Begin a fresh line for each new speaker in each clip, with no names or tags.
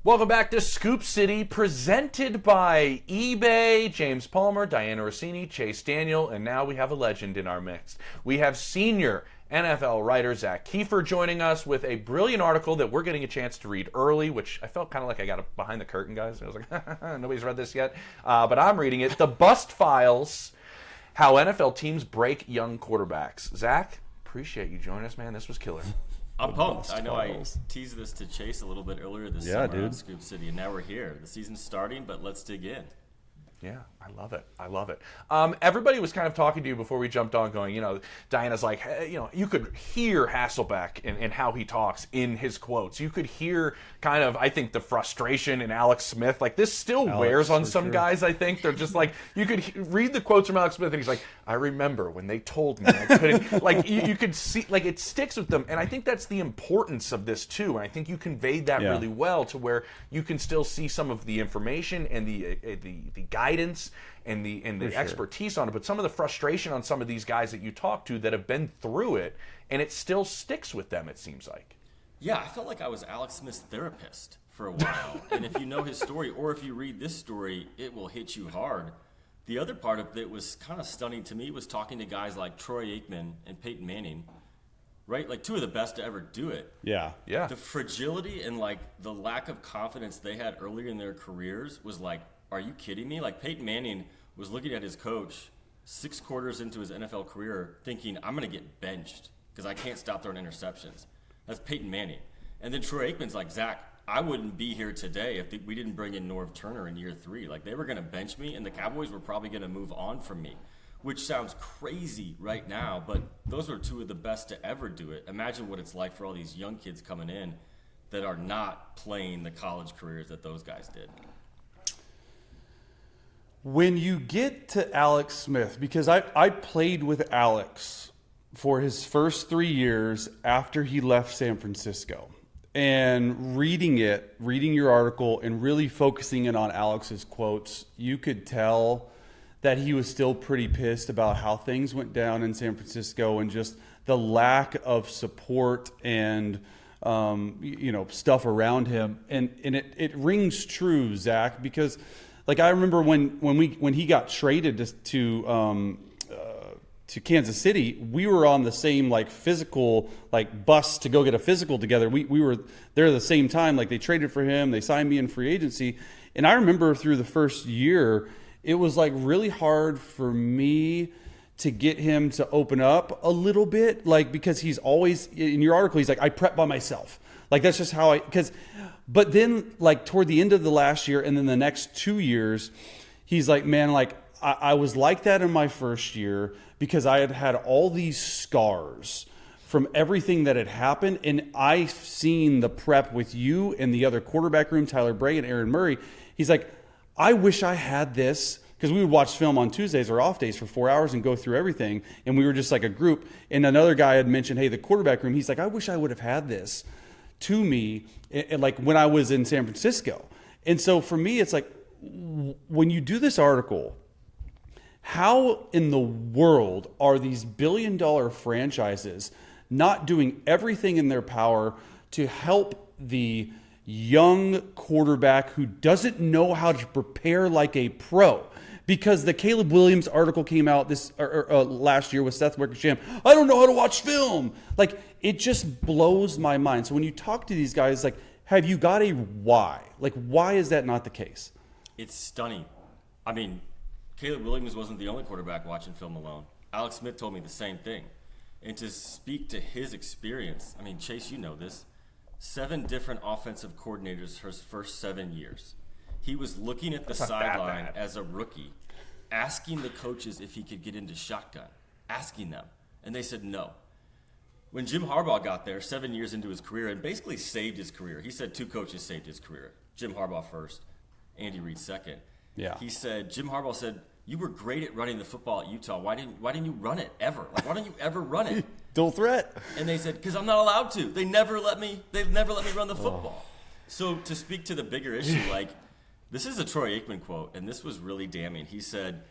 Welcome back to Scoop City, presented by eBay. James Palmer, Dianna Russini, Chase Daniel, and now we have a legend in our mix. We have senior NFL writer Zach Keefer joining us with a brilliant article that we're getting a chance to read early, which I felt kind of like I got it behind the curtain, guys. I was like, nobody's read this yet, but I'm reading it. The Bust Files, How NFL Teams Break Young Quarterbacks. Zach, appreciate you joining us, man. This was killer.
I'm pumped. I know I teased this to Chase a little bit earlier this summer on Scoop City, and now we're here. The season's starting, but let's dig in.
Yeah, I love it. I love it. Everybody was kind of talking to you before we jumped on going, Diana's like, hey, you could hear Hasselbeck and how he talks in his quotes. You could hear kind of, I think, the frustration in Alex Smith. Like, this still wears on some guys, I think. They're just like, you could read the quotes from Alex Smith, and he's like, I remember when they told me I couldn't. Like, you could see, like, it sticks with them. And I think that's the importance of this, too. And I think you conveyed that really well to where you can still see some of the information and the guidance and the expertise on it, but some of the frustration on some of these guys that you talk to that have been through it, and it still sticks with them, it seems like.
Yeah, I felt like I was Alex Smith's therapist for a while. And if you know his story, or if you read this story, it will hit you hard. The other part of it was kind of stunning to me was talking to guys like Troy Aikman and Peyton Manning, right? Like, two of the best to ever do it.
Yeah.
The fragility and, like, the lack of confidence they had earlier in their careers was like, are you kidding me? Like, Peyton Manning was looking at his coach 6 quarters into his NFL career thinking, I'm going to get benched because I can't stop throwing interceptions. That's Peyton Manning. And then Troy Aikman's like, Zach, I wouldn't be here today if we didn't bring in Norv Turner in year 3. Like, they were going to bench me, and the Cowboys were probably going to move on from me, which sounds crazy right now, but those are two of the best to ever do it. Imagine what it's like for all these young kids coming in that are not playing the college careers that those guys did.
When you get to Alex Smith, because I played with Alex for his first 3 years after he left San Francisco, and reading your article and really focusing in on Alex's quotes, you could tell that he was still pretty pissed about how things went down in San Francisco and just the lack of support and stuff around him. And it rings true, Zach, because like, I remember when he got traded to Kansas City, we were on the same physical bus to go get a physical together. We were there at the same time. Like, they traded for him, they signed me in free agency, and I remember through the first year, it was really hard for me to get him to open up a little bit, because he's always in your article. He's like, I prep by myself. That's just how but then toward the end of the last year and then the next 2 years, he's like, man, I was like that in my first year because I had all these scars from everything that had happened. And I've seen the prep with you and the other quarterback room, Tyler Bray and Aaron Murray. He's like, I wish I had this, because we would watch film on Tuesdays or off days for 4 hours and go through everything. And we were just like a group. And another guy had mentioned, hey, the quarterback room, he's like, I wish I would have had this to me, when I was in San Francisco. And so for me, it's like, when you do this article, how in the world are these billion-dollar franchises not doing everything in their power to help the young quarterback who doesn't know how to prepare like a pro? Because the Caleb Williams article came out last year with Seth Wickersham. I don't know how to watch film. It just blows my mind. So when you talk to these guys, have you got a why? Why is that not the case?
It's stunning. I mean, Caleb Williams wasn't the only quarterback watching film alone. Alex Smith told me the same thing. And to speak to his experience, I mean, Chase, you know this, 7 different offensive coordinators for his first 7 years. He was looking at the sideline as a rookie, asking the coaches if he could get into shotgun, asking them. And they said no. When Jim Harbaugh got there 7 years into his career and basically saved his career, he said 2 coaches saved his career. Jim Harbaugh first, Andy Reid second.
Yeah.
He said, Jim Harbaugh said, you were great at running the football at Utah. Why didn't you run it ever? Why don't you ever run it?
Dual threat.
And they said, because I'm not allowed to. They never let me run the football. So to speak to the bigger issue, this is a Troy Aikman quote, and this was really damning. He said,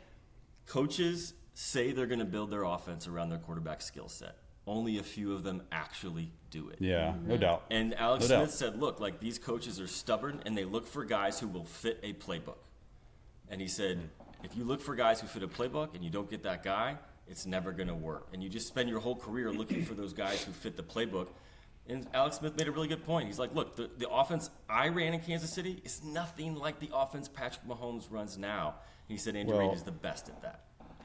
coaches say they're going to build their offense around their quarterback skill set. only a few of them actually do it.
Yeah, no doubt.
And Alex
No
Smith
doubt.
said, look, like these coaches are stubborn and they look for guys who will fit a playbook. And he said, if you look for guys who fit a playbook and you don't get that guy, it's never going to work. And you just spend your whole career looking for those guys who fit the playbook. And Alex Smith made a really good point. He's like, look, the offense I ran in Kansas City is nothing like the offense Patrick Mahomes runs now. And he said Andy Reid is the best at that.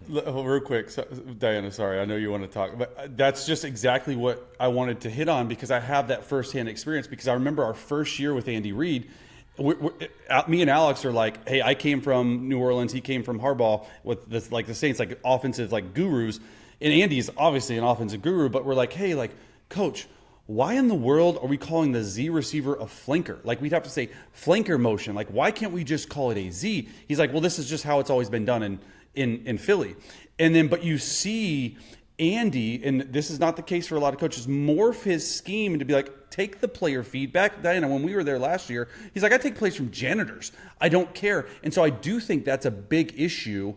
Real quick, Dianna, sorry, I know you want to talk, but that's just exactly what I wanted to hit on because I have that firsthand experience. Because I remember our first year with Andy Reid, me and Alex are like, hey, I came from New Orleans, he came from Harbaugh with this, like the Saints, like offensive like gurus, and Andy's obviously an offensive guru, but we're like, hey, like, coach, why in the world are we calling the Z receiver a flanker? Like, we'd have to say flanker motion. Like, why can't we just call it a Z? He's like, well, this is just how it's always been done in Philly. And then, but you see Andy, and this is not the case for a lot of coaches, morph his scheme and to be like, take the player feedback. Dianna, when we were there last year, he's like, I take plays from janitors. I don't care. And so I do think that's a big issue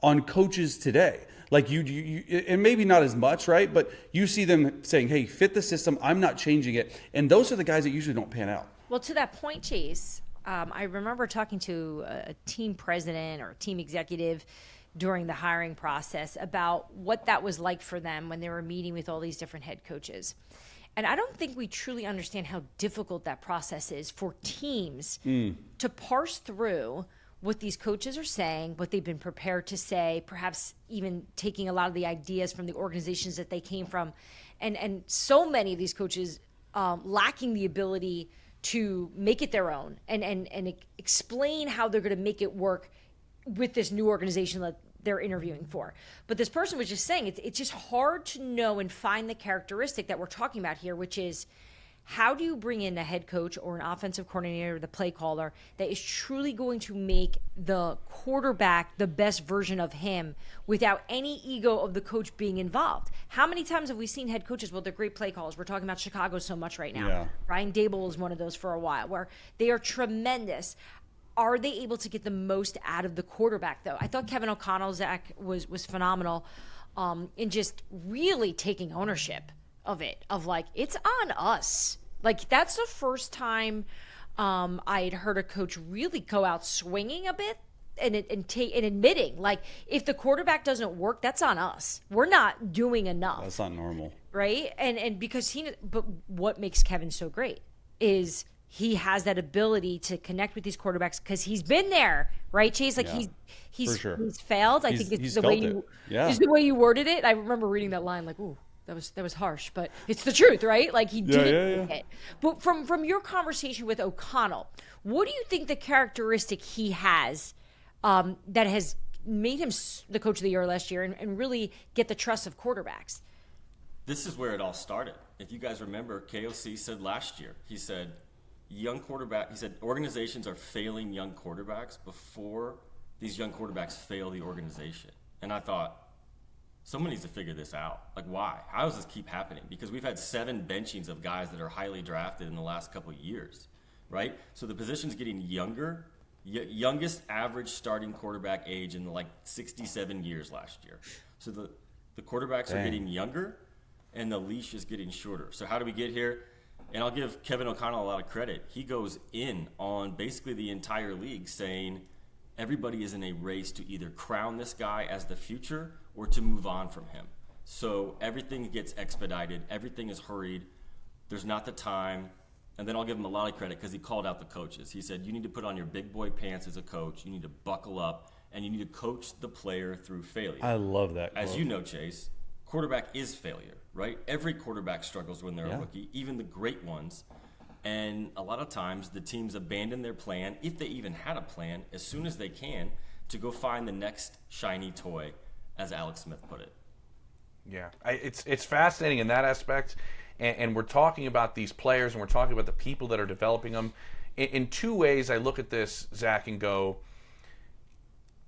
on coaches today. Like you, and maybe not as much, right? But you see them saying, hey, fit the system. I'm not changing it. And those are the guys that usually don't pan out.
Well, to that point, Chase, I remember talking to a team president or a team executive during the hiring process about what that was like for them when they were meeting with all these different head coaches. And I don't think we truly understand how difficult that process is for teams to parse through what these coaches are saying, what they've been prepared to say, perhaps even taking a lot of the ideas from the organizations that they came from. And so many of these coaches lacking the ability to make it their own and explain how they're going to make it work with this new organization that they're interviewing for. But this person was just saying it's just hard to know and find the characteristic that we're talking about here, which is how do you bring in a head coach or an offensive coordinator, the play caller, that is truly going to make the quarterback the best version of him without any ego of the coach being involved? How many times have we seen head coaches, well, they're great play callers. We're talking about Chicago so much right now.
Yeah.
Brian Dable was one of those for a while, where they are tremendous. Are they able to get the most out of the quarterback, though? I thought Kevin O'Connell, Zach, was phenomenal in just really taking ownership of it, of like, it's on us. Like, that's the first time I had heard a coach really go out swinging a bit and admitting, like, if the quarterback doesn't work, that's on us. We're not doing enough.
That's not normal.
Right? And because but what makes Kevin so great is he has that ability to connect with these quarterbacks because he's been there, right, Chase? Like,
Yeah,
he's
sure.
he's failed. I think it's the way you worded it. I remember reading that line like, ooh, that was harsh, but it's the truth, right? Like, he didn't make it. But from your conversation with O'Connell, what do you think the characteristic he has that has made him the coach of the year last year and really get the trust of quarterbacks?
This is where it all started. If you guys remember, KOC said last year, he said, organizations are failing young quarterbacks before these young quarterbacks fail the organization. And I thought, someone needs to figure this out. Like, why? How does this keep happening? Because we've had 7 benchings of guys that are highly drafted in the last couple of years, right? So the position's getting younger. Youngest average starting quarterback age in like 67 years last year. So the quarterbacks are getting younger, and the leash is getting shorter. So how do we get here? And I'll give Kevin O'Connell a lot of credit. He goes in on basically the entire league saying everybody is in a race to either crown this guy as the future or to move on from him. So everything gets expedited. Everything is hurried. There's not the time. And then I'll give him a lot of credit because he called out the coaches. He said, you need to put on your big boy pants as a coach. You need to buckle up, and you need to coach the player through failure.
I love that quote.
As you know, Chase, quarterback is failure, right? Every quarterback struggles when they're a rookie, even the great ones. And a lot of times the teams abandon their plan, if they even had a plan, as soon as they can to go find the next shiny toy, as Alex Smith put it.
Yeah, it's fascinating in that aspect. And we're talking about these players and we're talking about the people that are developing them. In 2 ways, I look at this, Zach, and go,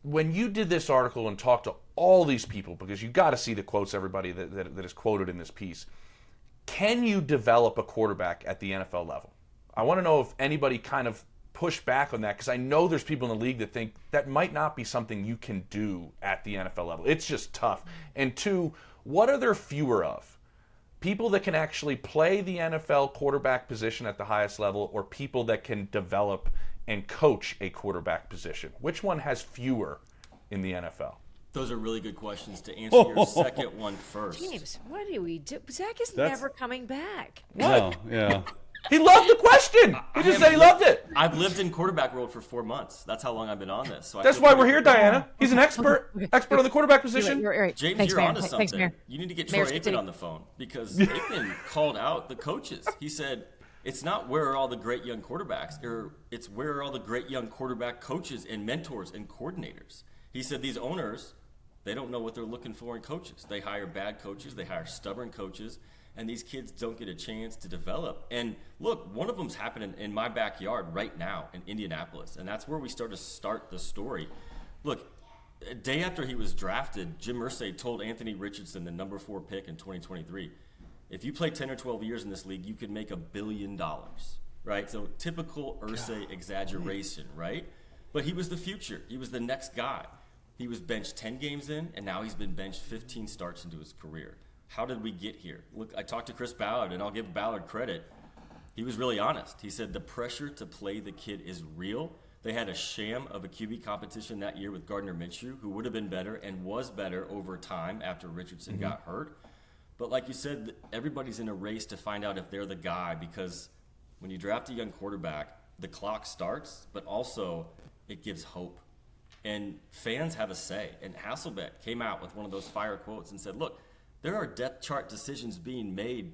when you did this article and talked to all these people, because you got to see the quotes, everybody that is quoted in this piece, can you develop a quarterback at the NFL level? I want to know if anybody kind of pushed back on that, because I know there's people in the league that think that might not be something you can do at the NFL level. It's just tough. And 2, what are there fewer of? people that can actually play the NFL quarterback position at the highest level, or people that can develop and coach a quarterback position? Which one has fewer in the NFL?
Those are really good questions. To answer your second one first.
James, what do we do? Zach is never coming back.
No, yeah.
He loved the question. He just said he loved it.
I've lived in quarterback world for 4 months. That's how long I've been on this. So
That's why we're here, Dianna. He's an expert on the quarterback position.
You're right.
James,
Thanks,
you're
Mayor.
onto something.
Thanks, Mayor.
You need to get
Mayor,
Troy Aikman on the phone, because Aikman called out the coaches. He said, it's not where are all the great young quarterbacks, it's where are all the great young quarterback coaches and mentors and coordinators. He said these owners, they don't know what they're looking for in coaches. They hire bad coaches, they hire stubborn coaches, and these kids don't get a chance to develop. And look, one of them's happening in my backyard right now in Indianapolis, and that's where we start the story. Look, a day after he was drafted, Jim Irsay told Anthony Richardson, the number 4 pick in 2023, if you play 10 or 12 years in this league, you could make $1 billion, right? So typical Irsay exaggeration, right? But he was the future. He was the next guy. He was benched 10 games in, and now he's been benched 15 starts into his career. How did we get here? Look, I talked to Chris Ballard, and I'll give Ballard credit. He was really honest. He said the pressure to play the kid is real. They had a sham of a QB competition that year with Gardner Minshew, who would have been better and was better over time after Richardson got hurt. But like you said, everybody's in a race to find out if they're the guy, because when you draft a young quarterback, the clock starts, but also it gives hope. And fans have a say. And Hasselbeck came out with one of those fire quotes and said, look, there are depth chart decisions being made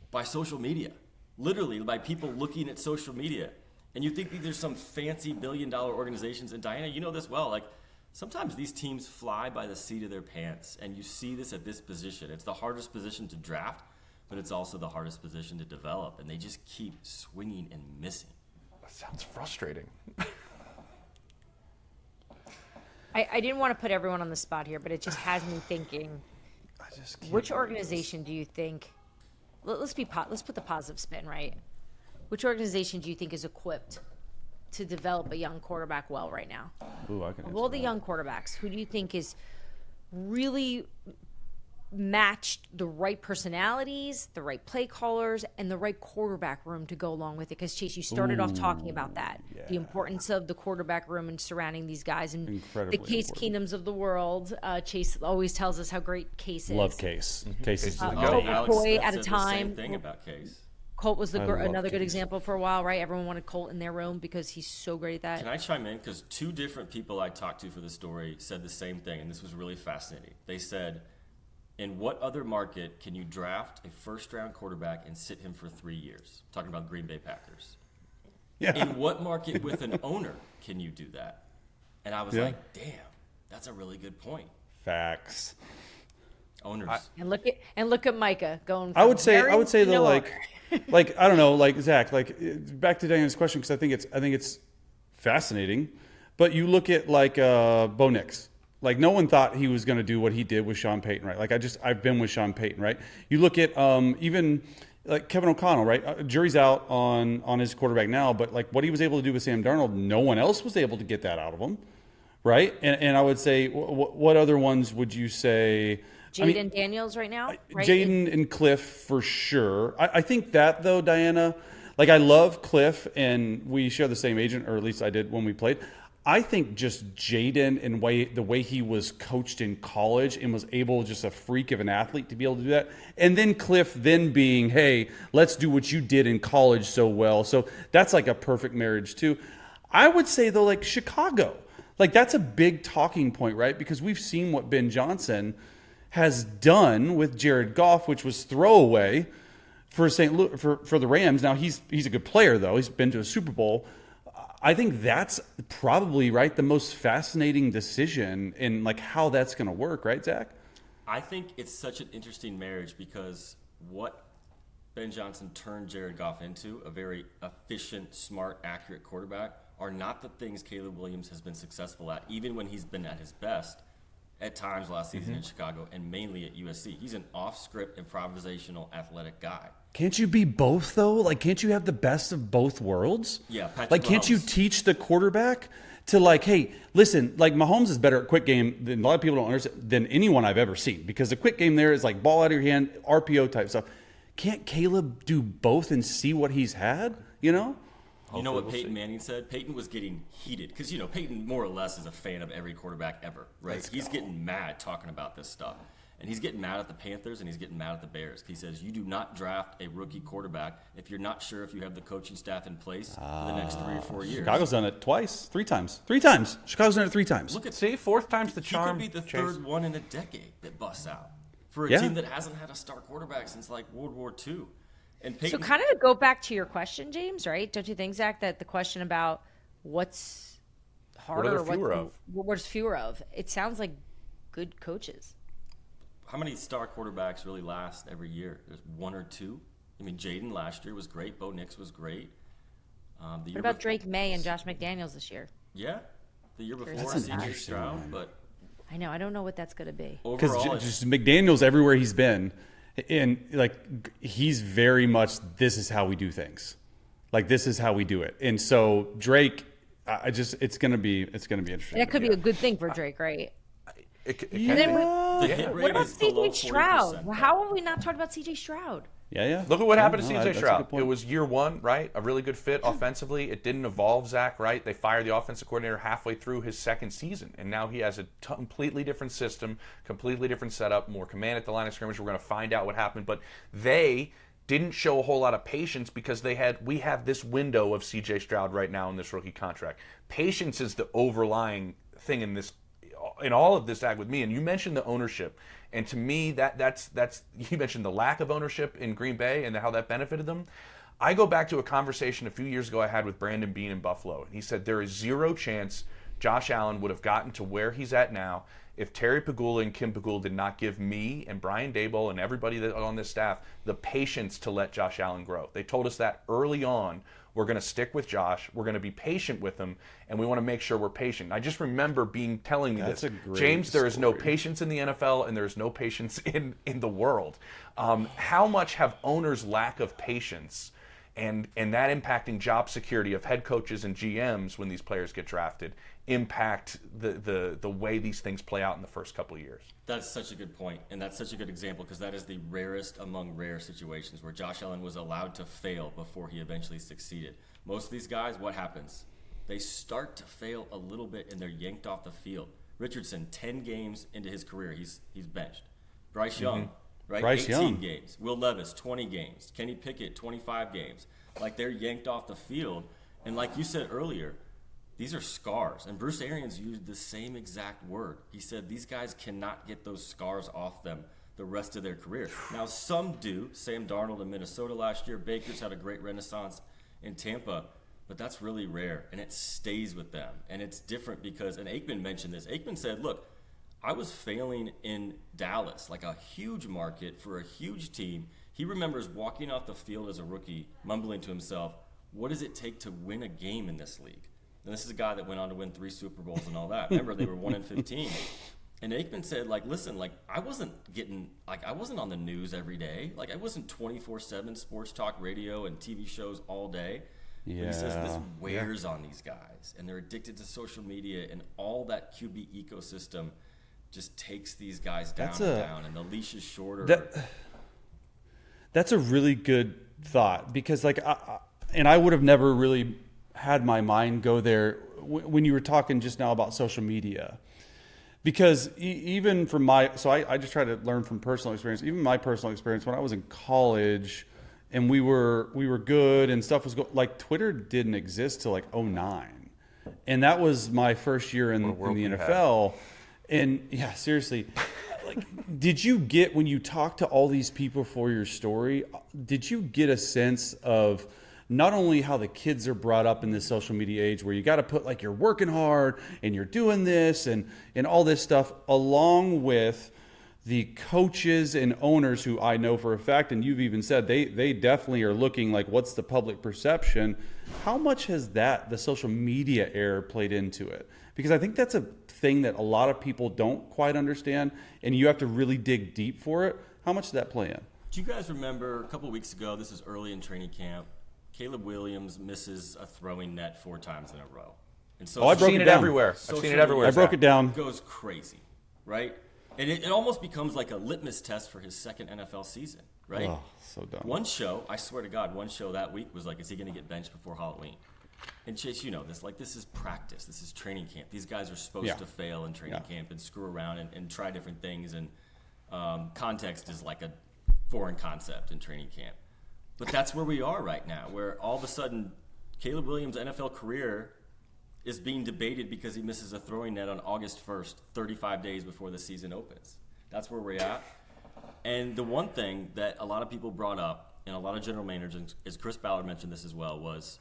by social media, literally by people looking at social media. And you think there's some fancy billion-dollar organizations, and Dianna, you know this well, like sometimes these teams fly by the seat of their pants, and you see this at this position. It's the hardest position to draft, but it's also the hardest position to develop, and they just keep swinging and missing.
That sounds frustrating.
I didn't want to put everyone on the spot here, but it just has me thinking. Which organization do you think? Let's put the positive spin, right? Which organization do you think is equipped to develop a young quarterback well right now?
Ooh, I can
Of all the young quarterbacks, who do you think is really matched the right personalities, the right play callers, and the right quarterback room to go along with it? Because Chase, you started off talking about that, the importance of the quarterback room and surrounding these guys, and
Incredibly
the Case
important.
Keenums of the world. Chase always tells us how great Case is.
Love Case. Case is the
Case is
goat.
the
Alex
McCoy
said
at a
the
time.
same thing about Case.
Colt was
I love
another good
Case.
example for a while, right? Everyone wanted Colt in their room because he's so great at that.
Can I chime in? Because 2 different people I talked to for the story said the same thing, and this was really fascinating. They said, in what other market can you draft a first-round quarterback and sit him for 3 years? Talking about Green Bay Packers.
Yeah.
In what market with an owner can you do that? And I was like, damn, that's a really good point.
Facts.
Owners.
And look at Micah going.
I would say
to
though,
no
like, like I don't know, like Zach, like back to Diana's question, because I think it's fascinating. But you look at like Bo Nix. Like no one thought he was going to do what he did with Sean Payton, right? Like I've been with Sean Payton, right? You look at even like Kevin O'Connell, right? Jury's out on his quarterback now, but like what he was able to do with Sam Darnold, no one else was able to get that out of him, right? And I would say, what other ones would you say?
Jaden Daniels right now, right?
Jaden and Cliff for sure. I think that though, Dianna, like I love Cliff, and we share the same agent, or at least I did when we played. I think just Jaden and the way he was coached in college and was able, just a freak of an athlete to be able to do that. And then Cliff then being, hey, let's do what you did in college so well. So that's like a perfect marriage too. I would say though, like Chicago, like that's a big talking point, right? Because we've seen what Ben Johnson has done with Jared Goff, which was throwaway for for the Rams. Now he's a good player though. He's been to a Super Bowl. I think that's probably the most fascinating decision in like how that's going to work, right, Zach?
I think it's such an interesting marriage because what Ben Johnson turned Jared Goff into, a very efficient, smart, accurate quarterback, are not the things Caleb Williams has been successful at, even when he's been at his best at times last season in Chicago and mainly at USC. He's an off-script, improvisational, athletic guy.
can't you be both though? Like, can't you have the best of both worlds?
Yeah, Patrick
like, can't you
Mahomes.
teach the quarterback to like, hey, listen, like Mahomes is better at quick game than a lot of people don't understand than anyone I've ever seen, because the quick game there is like ball out of your hand, RPO type stuff. Can't Caleb do both and see what he's had? You know?
You know what Peyton Manning said? Peyton was getting heated because, you know, Peyton more or less is a fan of every quarterback ever, right? He's getting mad talking about this stuff. And he's getting mad at the Panthers and he's getting mad at the Bears. He says, you do not draft a rookie quarterback if you're not sure if you have the coaching staff in place for the next 3 or 4 years.
Chicago's done it three times. Chicago's done it 3 times.
Look at
See, fourth time's the charm.
He could be the
Chase.
third one in a decade that busts out for a
Yeah.
team that hasn't had a star quarterback since like World War II. And Peyton,
So kind of to go back to your question, James, right? Don't you think, Zach, that the question about what's harder,
there fewer of?
what's fewer of? It sounds like good coaches.
how many star quarterbacks really last every year? There's 1 or 2. I mean, Jaden last year was great. Bo Nix was great. The year
What about
bef-
Drake May and Josh McDaniels this year?
Yeah, the year before
That's an
C.J.
interesting
Stroud,
one.
but
I know. I don't know what that's going to be.
Because
overall, it's-
just McDaniels everywhere he's been, and like he's very much, this is how we do things, like this is how we do it. And so Drake, it's gonna be interesting.
That could be a good thing for Drake, right?
It can
And then
be.
the hit
what
rate
about
is below
CJ Stroud?
40%.
Well, how have we not talked about CJ Stroud?
Yeah.
Look at what happened to
No,
CJ
that's a
Stroud.
good point.
It was year 1, right? A really good fit offensively. It didn't evolve, Zach, right? They fired the offensive coordinator halfway through his second season, and now he has a completely different system, completely different setup, more command at the line of scrimmage. We're going to find out what happened, but they didn't show a whole lot of patience because we have this window of CJ Stroud right now in this rookie contract. Patience is the overlying thing in all of this, Zach, with me. And you mentioned the ownership. And to me, that's you mentioned the lack of ownership in Green Bay and how that benefited them. I go back to a conversation a few years ago I had with Brandon Beane in Buffalo. He said there is zero chance Josh Allen would have gotten to where he's at now if Terry Pagula and Kim Pagula did not give me and Brian Daboll and everybody that on this staff the patience to let Josh Allen grow. They told us that early on. We're going to stick with Josh. We're going to be patient with him, and we want to make sure we're patient. I just remember telling me
That's
this.
a great
James, there is no
story.
patience in the NFL, and there is no patience in the world. How much have owners' lack of patience and that impacting job security of head coaches and GMs when these players get drafted impact the way these things play out in the first couple of years?
That's such a good point, and that's such a good example because that is the rarest among rare situations where Josh Allen was allowed to fail before he eventually succeeded. Most of these guys, what happens? They start to fail a little bit and they're yanked off the field. Richardson, 10 games into his career, he's benched. Bryce Young, right?
Bryce
18
Young.
games. Will Levis, 20 games. Kenny Pickett, 25 games. Like they're yanked off the field, and like you said earlier, these are scars. And Bruce Arians used the same exact word. He said these guys cannot get those scars off them the rest of their career. Now, some do. Sam Darnold in Minnesota last year. Baker's had a great renaissance in Tampa. But that's really rare, and it stays with them. And it's different because, and Aikman mentioned this. Aikman said, look, I was failing in Dallas, like a huge market for a huge team. He remembers walking off the field as a rookie, mumbling to himself, what does it take to win a game in this league? And this is a guy that went on to win 3 Super Bowls and all that. Remember, they were 1-15. And Aikman said, like, listen, like, I wasn't on the news every day. Like, I wasn't 24/7 sports talk radio and TV shows all day. But he says this wears on these guys. And they're addicted to social media. And all that QB ecosystem just takes these guys down. And the leash is shorter.
That's a really good thought because, like, I would have never really had my mind go there when you were talking just now about social media, because even from I just try to learn from personal experience. Even my personal experience when I was in college, and we were good and stuff was like Twitter didn't exist till like 2009, and that was my first year in the NFL. And yeah, seriously. Like, did you get, when you talk to all these people for your story, did you get a sense of not only how the kids are brought up in this social media age where you got to put like you're working hard and you're doing this and all this stuff, along with the coaches and owners who I know for a fact, and you've even said they definitely are looking like what's the public perception. How much has the social media era played into it? Because I think that's a thing that a lot of people don't quite understand, and you have to really dig deep for it. How much did that play in?
Do you guys remember a couple weeks ago, this is early in training camp, Caleb Williams misses a throwing net 4 times in a row. And so
I broke
seen
it
it
down.
everywhere. I've seen it everywhere.
I broke it down.
Goes crazy, right? And it almost becomes like a litmus test for his second NFL season, right?
Oh, so dumb.
One show, I swear to God, one show that week was like, is he going to get benched before Halloween? And Chase, you know this. Like, this is practice. This is training camp. These guys are supposed to fail in training camp and screw around and try different things. And context is like a foreign concept in training camp. But that's where we are right now, where all of a sudden Caleb Williams' NFL career is being debated because he misses a throwing net on August 1st, 35 days before the season opens. That's where we're at. And the one thing that a lot of people brought up, and a lot of general managers, as Chris Ballard mentioned this as well, was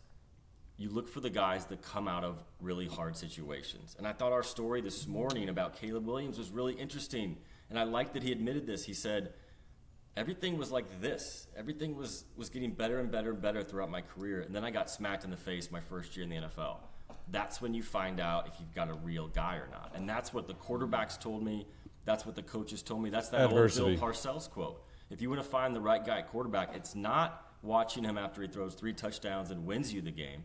you look for the guys that come out of really hard situations. And I thought our story this morning about Caleb Williams was really interesting. And I liked that he admitted this. He said, everything was like this. Everything was getting better and better and better throughout my career. And then I got smacked in the face my first year in the NFL. That's when you find out if you've got a real guy or not. And that's what the quarterbacks told me. That's what the coaches told me. That's that
Adversity.
old Bill Parcells quote. If you want to find the right guy at quarterback, it's not watching him after he throws 3 touchdowns and wins you the game.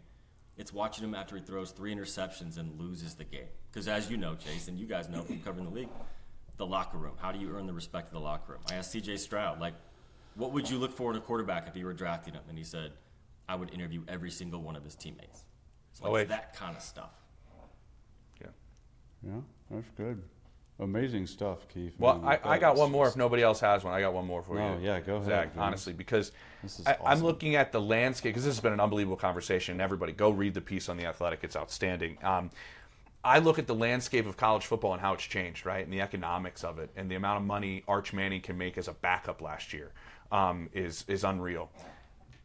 It's watching him after he throws 3 interceptions and loses the game. Because as you know, Chase, and you guys know from covering the league, the locker room. How do you earn the respect of the locker room? I asked C.J. Stroud, like, what would you look for in a quarterback if you were drafting him? And he said, I would interview every single one of his teammates. It's like that kind of stuff.
Yeah, that's good. Amazing stuff, Keith.
Well, I got one more if nobody else has one. I got one more for you.
Oh, yeah, go ahead.
Zach,
James.
honestly, because
This is
I'm
awesome.
looking at the landscape, because this has been an unbelievable conversation. Everybody, go read the piece on The Athletic. It's outstanding. I look at the landscape of college football and how it's changed, right, and the economics of it, and the amount of money Arch Manning can make as a backup last year is unreal.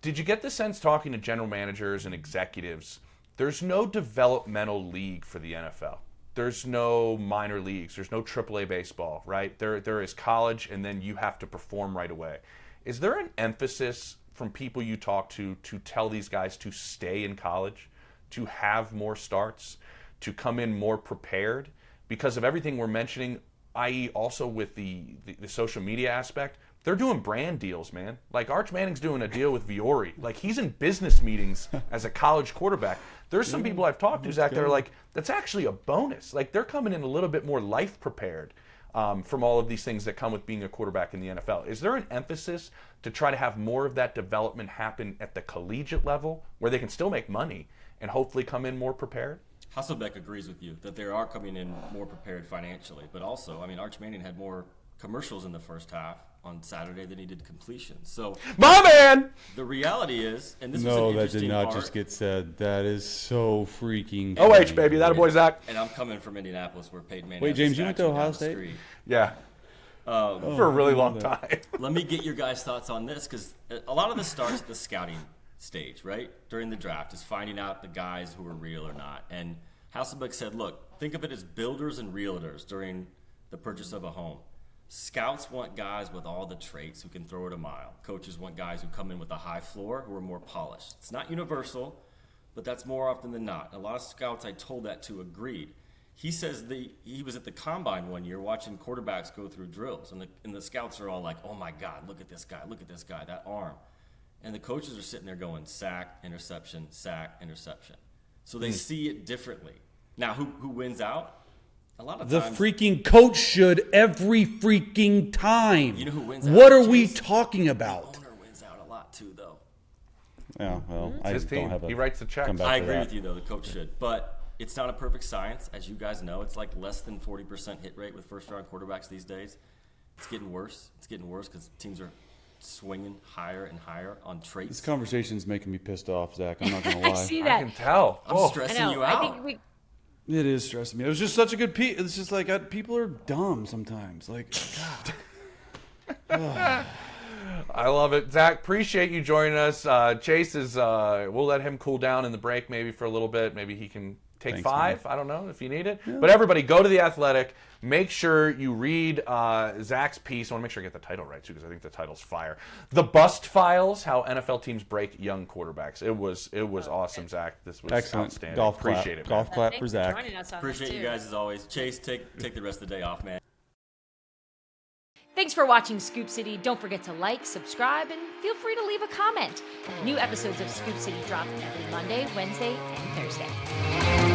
Did you get the sense, talking to general managers and executives, there's no developmental league for the NFL? There's no minor leagues. There's no AAA baseball, right? There is college, and then you have to perform right away. Is there an emphasis from people you talk to tell these guys to stay in college, to have more starts, to come in more prepared? Because of everything we're mentioning, i.e. also with the social media aspect, they're doing brand deals, man. Like, Arch Manning's doing a deal with Viore. Like, he's in business meetings as a college quarterback. There's some people I've talked to, Zach, that are like, that's actually a bonus. Like, they're coming in a little bit more life prepared from all of these things that come with being a quarterback in the NFL. Is there an emphasis to try to have more of that development happen at the collegiate level where they can still make money and hopefully come in more prepared?
Hasselbeck agrees with you that they are coming in more prepared financially. But also, I mean, Arch Manning had more commercials in the first half on Saturday than he did completions. So,
my man!
The reality is, and this was
No,
an
that
interesting
did not
part,
just get said. That is so freaking
OH, baby. That a boy, Zach.
and I'm coming from Indianapolis where Peyton Manning
Wait,
has a
James, you went to
statue
Ohio
down the
State?
street.
Yeah. For a really long time.
Let me get your guys' thoughts on this, because a lot of this starts at the scouting stage, right? During the draft is finding out the guys who are real or not. And Hasselbeck said, look, think of it as builders and realtors during the purchase of a home. Scouts want guys with all the traits who can throw it a mile. Coaches want guys who come in with a high floor who are more polished. It's not universal, but that's more often than not. A lot of scouts I told that to agreed. He says he was at the combine one year watching quarterbacks go through drills, and the scouts are all like, oh my God, look at this guy, that arm. And the coaches are sitting there going, sack, interception, sack, interception. So they see it differently. Now, who wins out? A lot of
The
times,
freaking coach should every freaking time.
You know who wins
What
out,
are we
Chase?
talking
the
about?
owner wins out a lot too, though.
Yeah, well, I
his
don't
team.
have a
He writes the checks.
comeback
I
to
agree
that.
with you, though. The coach should. But it's not a perfect science. As you guys know, it's like less than 40% hit rate with first-round quarterbacks these days. It's getting worse. It's getting worse because teams are swinging higher and higher on
This
traits.
conversation's making me pissed off, Zach. I'm not going to
I
lie.
see
I
that.
can tell.
I'm
Oh.
I
stressing
know.
you
I
out.
think we.
It is stressing me. It was just such a good piece. It's just like people are dumb sometimes. Like, God.
I love it. Zach, appreciate you joining us. Chase is, we'll let him cool down in the break maybe for a little bit. Maybe he can take
Thanks,
5. I don't know if you need it. But everybody, go to The Athletic. Make sure you read Zach's piece. I want to make sure I get the title right, too, because I think the title's fire. The Bust Files, How NFL Teams Break Young Quarterbacks. It was awesome, Zach. This was
Excellent.
outstanding.
Golf clap.
Appreciate it, man.
Golf clap
Thanks
for Zach.
joining us on
Appreciate
this,
you
too.
guys as always. Chase, take the rest of the day off, man.
Thanks for watching Scoop City. Don't forget to like, subscribe, and feel free to leave a comment. New episodes of Scoop City drop every Monday, Wednesday, and Thursday.